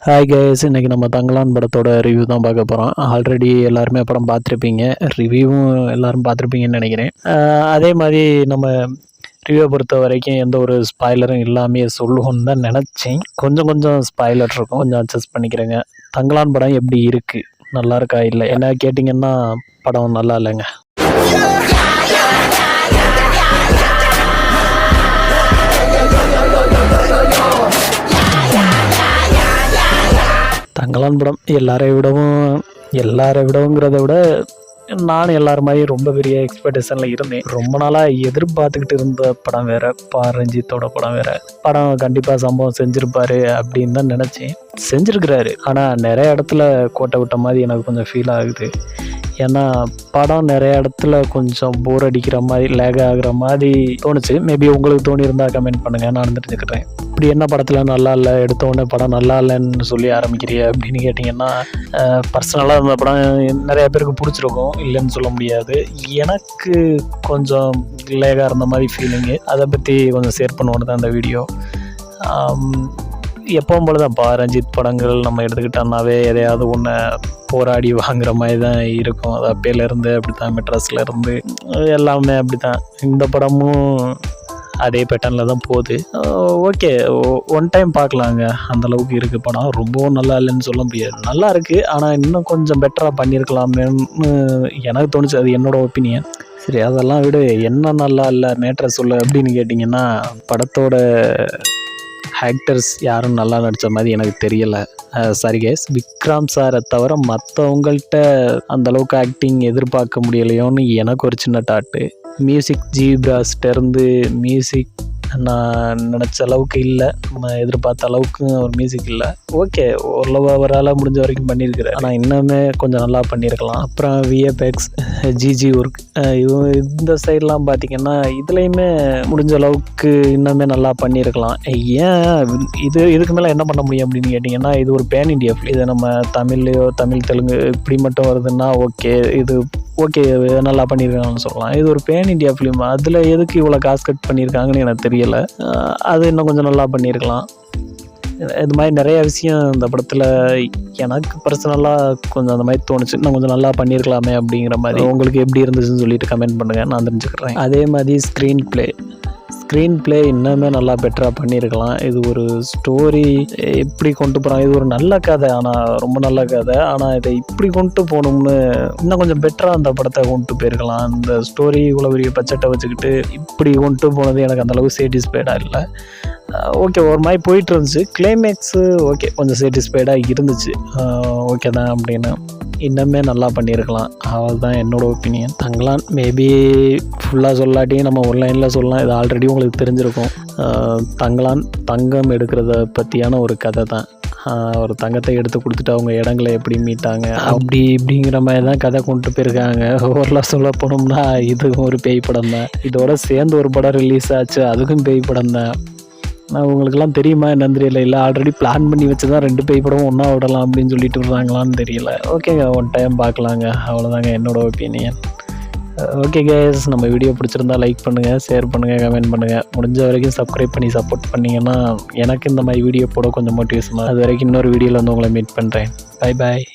Hi guys, இன்றைக்கி நம்ம தங்கலான் படத்தோட ரிவ்யூ தான் பார்க்க போகிறோம். ஆல்ரெடி எல்லாருமே படம் பார்த்துருப்பீங்க, ரிவ்யூவும் எல்லோரும் பார்த்துருப்பீங்கன்னு நினைக்கிறேன். அதே மாதிரி நம்ம ரிவ்யூவை பொறுத்த வரைக்கும் எந்த ஒரு ஸ்பாய்லரும் இல்லாமல் சொல்லுவோன்னு தான் நினச்சேன். கொஞ்சம் ஸ்பாய்லர் இருக்கும், கொஞ்சம் அட்ஜஸ்ட் பண்ணிக்கிறேங்க. தங்கலான் படம் எப்படி இருக்குது, நல்லா இருக்கா இல்லை என்ன கேட்டிங்கன்னா படம் நல்லா இல்லைங்க. தங்கலான் படம் எல்லாரை விடவுங்கிறத விட நானும் எல்லாரும் மாதிரி ரொம்ப பெரிய எக்ஸ்பெக்டேஷனில் இருந்தேன். ரொம்ப நாளாக எதிர்பார்த்துக்கிட்டு இருந்த படம் வேறு, ரஞ்சித்தோட படம் வேறு. படம் கண்டிப்பாக சம்பவம் செஞ்சுருப்பார் அப்படின்னு தான் நினச்சேன். செஞ்சுருக்கிறாரு, ஆனால் நிறைய இடத்துல கோட்டை விட்ட மாதிரி எனக்கு கொஞ்சம் ஃபீல் ஆகுது. ஏன்னா படம் நிறைய இடத்துல கொஞ்சம் போர் அடிக்கிற மாதிரி, லேக் ஆகுற மாதிரி தோணுச்சு. மேபி உங்களுக்கு தோணியிருந்தால் கமெண்ட் பண்ணுங்கள், நான் தெரிஞ்சுக்கிறேன். இப்படி என்ன படத்தில் நல்லா இல்லை, எடுத்தோடனே படம் நல்லா இல்லைன்னு சொல்லி ஆரம்பிக்கிறிய அப்படின்னு கேட்டிங்கன்னா, பர்சனலாக இந்த படம் நிறைய பேருக்கு பிடிச்சிருக்கும், இல்லைன்னு சொல்ல முடியாது. எனக்கு கொஞ்சம் லேகாக இருந்த மாதிரி ஃபீலிங்கு, அதை பற்றி கொஞ்சம் ஷேர் பண்ணுவோன்னு தான் இந்த வீடியோ. எப்பவும் போல தான் ரஞ்சித் படங்கள் நம்ம எடுத்துக்கிட்டோம்னாவே எதையாவது ஒன்று போராடி வாங்குற மாதிரி தான் இருக்கும். அது அப்பையிலேருந்து அப்படி தான், மெட்ராஸ்லேருந்து எல்லாமே அப்படி தான். இந்த படமும் அதே பேட்டர்னில் தான் போகுது. ஓகே, ஒன் டைம் பார்க்கலாங்க, அந்தளவுக்கு இருக்குது படம். ரொம்பவும் நல்லா இல்லைன்னு சொல்ல முடியாது, நல்லா இருக்குது. ஆனால் இன்னும் கொஞ்சம் பெட்டராக பண்ணியிருக்கலாமேன்னு எனக்கு தோணுச்சு. அது என்னோடய ஒப்பீனியன். சரி, அதெல்லாம் விட என்ன நல்லா இல்லை மேட்ரை சொல்ல அப்படின்னு கேட்டிங்கன்னா, படத்தோட ஆக்டர்ஸ் யாரும் நல்லா நடித்த மாதிரி எனக்கு தெரியலை. சாரி கேஸ், விக்ரம் சாரை தவிர மற்றவங்கள்ட்ட அந்தளவுக்கு ஆக்டிங் எதிர்பார்க்க முடியலையோன்னு எனக்கு ஒரு சின்ன டாட்டு. மியூசிக் ஜீப்ராஸ்டேருந்து மியூசிக் நான் நினச்ச அளவுக்கு இல்லை, நம்ம எதிர்பார்த்த அளவுக்கு ஒரு மியூசிக் இல்லை. ஓகே, ஓரளவு அவரால் முடிஞ்ச வரைக்கும் பண்ணியிருக்கிறேன், ஆனால் இன்னுமே கொஞ்சம் நல்லா பண்ணியிருக்கலாம். அப்புறம் விஎஃப்எக்ஸ், ஜிஜி ஒர்க், இந்த சைட்லாம் பார்த்திங்கன்னா இதுலேயுமே முடிஞ்ச அளவுக்கு இன்னுமே நல்லா பண்ணியிருக்கலாம். ஏன் இதுக்கு மேலே என்ன பண்ண முடியும் அப்படின்னு கேட்டிங்கன்னா, இது ஒரு பேன் இண்டியா ஃபிலிம். இதை நம்ம தமிழ்லையோ தெலுங்கு இப்படி மட்டும் வருதுன்னா ஓகே நல்லா பண்ணியிருக்காங்கன்னு சொல்லலாம். இது ஒரு பேன் இண்டியா ஃபிலிம், அதில் எதுக்கு இவ்வளோ காசு கட் பண்ணியிருக்காங்கன்னு எனக்கு தெரியலை. அது இன்னும் கொஞ்சம் நல்லா பண்ணியிருக்கலாம். இது மாதிரி நிறைய விஷயம் இந்த படத்தில் எனக்கு பர்சனலாக கொஞ்சம் அந்த மாதிரி தோணுச்சு. இன்னும் கொஞ்சம் நல்லா பண்ணியிருக்கலாமே அப்படிங்கிற மாதிரி. உங்களுக்கு எப்படி இருந்துச்சுன்னு சொல்லிட்டு கமெண்ட் பண்ணுங்கள், நான் தெரிஞ்சுக்கிறேன். அதே மாதிரி ஸ்க்ரீன் பிளே இன்னுமே நல்லா பெட்டராக பண்ணியிருக்கலாம். இது ஒரு ஸ்டோரி எப்படி கொண்டு போகிறாங்க, இது ஒரு நல்ல கதை, ஆனால் ரொம்ப நல்ல கதை. ஆனால் இதை இப்படி கொண்டு போகணும்னு இன்னும் கொஞ்சம் பெட்டராக அந்த படத்தை கொண்டு போயிருக்கலாம். அந்த ஸ்டோரி இவ்வளோ பெரிய பட்ஜெட்டை வச்சுக்கிட்டு இப்படி கொண்டு போனது எனக்கு அந்தளவுக்கு சாட்டிஸ்ஃபைடாக இல்லை. ஓகே, ஒரு மாதிரி போயிட்டு இருந்துச்சு. கிளைமேக்ஸு ஓகே, கொஞ்சம் சாட்டிஸ்ஃபைடாக இருந்துச்சு, ஓகே தான் அப்படின்னு. இன்னுமே நல்லா பண்ணியிருக்கலாம், அதுதான் என்னோடய ஒப்பீனியன். தங்கலான் மேபி ஃபுல்லாக சொல்லாட்டியும் நம்ம ஒன்லைனில் சொல்லலாம், இது ஆல்ரெடி உங்களுக்கு தெரிஞ்சிருக்கும். தங்கம் எடுக்கிறத பற்றியான ஒரு கதை தான். ஒரு தங்கத்தை எடுத்து கொடுத்துட்டு அவங்க இடங்களை எப்படி மீட்டாங்க அப்படி இப்படிங்கிற மாதிரி தான் கதை கொண்டு போயிருக்காங்க. ஓரளவு சொல்ல போனோம்னா இதுவும் ஒரு பேய் படம் தான். இதோட சேர்ந்து ஒரு படம் ரிலீஸ் ஆச்சு, அதுக்கும் பேய் படம் தான். நான் உங்களுக்கெல்லாம் தெரியுமா என்னன்னு தெரியல, இல்லை ஆல்ரெடி பிளான் பண்ணி வச்சு தான் 2 பேய் படம் ஒன்றா விடலாம் அப்படின்னு சொல்லிட்டு விடுறாங்களான்னு தெரியல. ஓகேங்க, ஒன் டைம் பார்க்கலாங்க, அவ்வளோதாங்க என்னோடய ஒப்பீனியன். ஓகே கேஸ், நம்ம வீடியோ பிடிச்சிருந்தா லைக் பண்ணுங்கள், ஷேர் பண்ணுங்கள், கமெண்ட் பண்ணுங்கள். முடிஞ்ச வரைக்கும் சப்ஸ்கிரைப் பண்ணி சப்போர்ட் பண்ணிங்கன்னா எனக்கு இந்த மாதிரி வீடியோ போட கொஞ்சம் மோட்டிவேஷனாக. அது வரைக்கும் இன்னொரு வீடியோவில் வந்து உங்களை மீட் பண்ணுறேன். Bye bye.